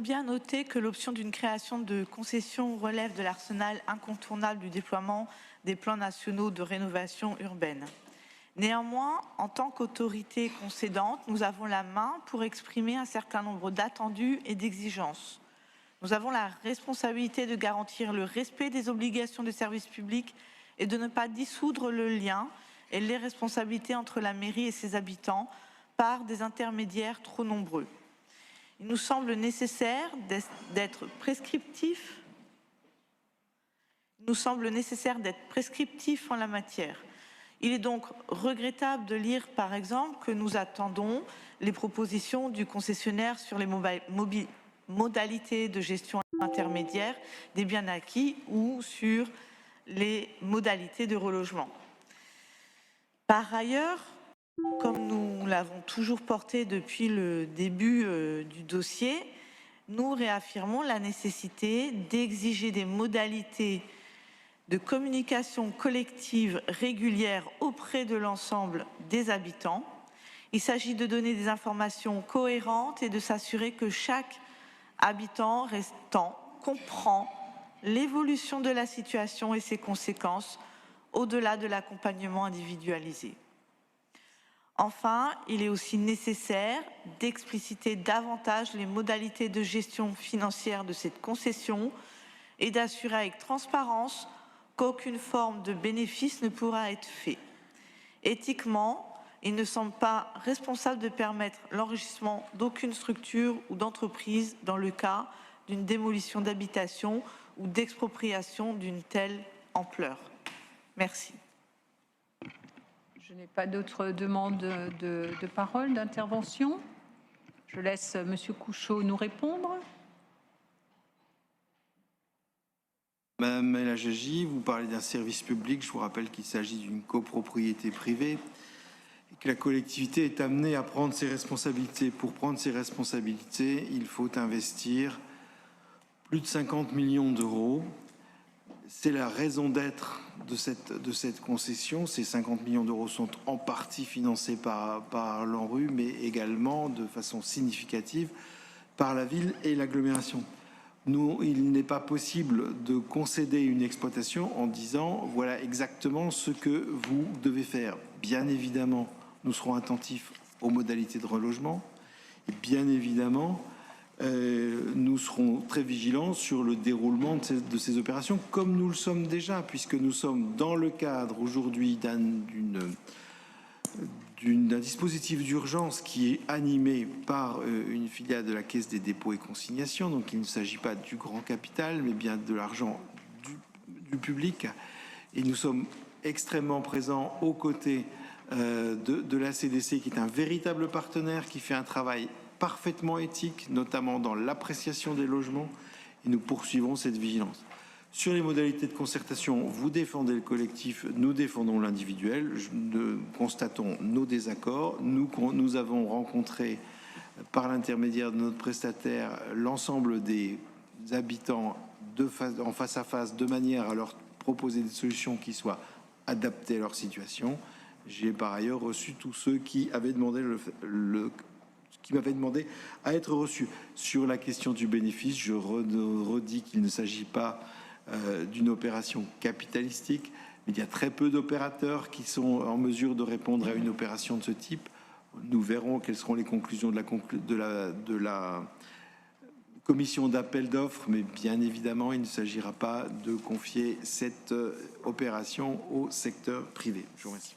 bien noter que l'option d'une création de concession relève de l'arsenal incontournable du déploiement des plans nationaux de rénovation urbaine. Néanmoins, en tant qu'autorité concédante, nous avons la main pour exprimer un certain nombre d'attendus et d'exigences. Nous avons la responsabilité de garantir le respect des obligations de service public et de ne pas dissoudre le lien et les responsabilités entre la mairie et ses habitants par des intermédiaires trop nombreux. Il nous semble nécessaire d'être prescriptif. En la matière. Il est donc regrettable de lire, par exemple, que nous attendons les propositions du concessionnaire sur les modalités de gestion intermédiaire des biens acquis ou sur les modalités de relogement. Par ailleurs, comme nous l'avons toujours porté depuis le début du dossier, nous réaffirmons la nécessité d'exiger des modalités de communication collective régulière auprès de l'ensemble des habitants. Il s'agit de donner des informations cohérentes et de s'assurer que chaque habitant restant comprend l'évolution de la situation et ses conséquences au-delà de l'accompagnement individualisé. Enfin, il est aussi nécessaire d'expliciter davantage les modalités de gestion financière de cette concession et d'assurer avec transparence qu'aucune forme de bénéfice ne pourra être fait. Éthiquement, il ne semble pas responsable de permettre l'enrichissement d'aucune structure ou d'entreprise dans le cas d'une démolition d'habitation ou d'expropriation d'une telle ampleur. Merci. Je n'ai pas d'autres demandes de parole, d'intervention. Je laisse M. Couchot nous répondre. Madame El Hajjaji, vous parlez d'un service public. Je vous rappelle qu'il s'agit d'une copropriété privée et que la collectivité est amenée à prendre ses responsabilités. Pour prendre ses responsabilités, il faut investir plus de 50 millions d'euros. C'est la raison d'être de cette concession. Ces 50 millions d'euros sont en partie financés par l'ANRU, mais également de façon significative par la ville et l'agglomération. Il n'est pas possible de concéder une exploitation en disant voilà exactement ce que vous devez faire. Bien évidemment, nous serons attentifs aux modalités de relogement et bien évidemment, nous serons très vigilants sur le déroulement de ces opérations, comme nous le sommes déjà, puisque nous sommes dans le cadre aujourd'hui d'un dispositif d'urgence qui est animé par une filiale de la Caisse des dépôts et consignations. Donc il ne s'agit pas du grand capital, mais bien de l'argent du public. Et nous sommes extrêmement présents aux côtés de la CDC, qui est un véritable partenaire, qui fait un travail parfaitement éthique, notamment dans l'appréciation des logements, et nous poursuivrons cette vigilance. Sur les modalités de concertation, vous défendez le collectif, nous défendons l'individuel. Nous constatons nos désaccords. Nous avons rencontré, par l'intermédiaire de notre prestataire, l'ensemble des habitants en face à face, de manière à leur proposer des solutions qui soient adaptées à leur situation. J'ai par ailleurs reçu tous ceux qui avaient demandé qui m'avaient demandé à être reçus. Sur la question du bénéfice, je redis qu'il ne s'agit pas d'une opération capitalistique, mais il y a très peu d'opérateurs qui sont en mesure de répondre à une opération de ce type. Nous verrons quelles seront les conclusions de la commission d'appel d'offres, mais bien évidemment, il ne s'agira pas de confier cette opération au secteur privé. Je vous remercie.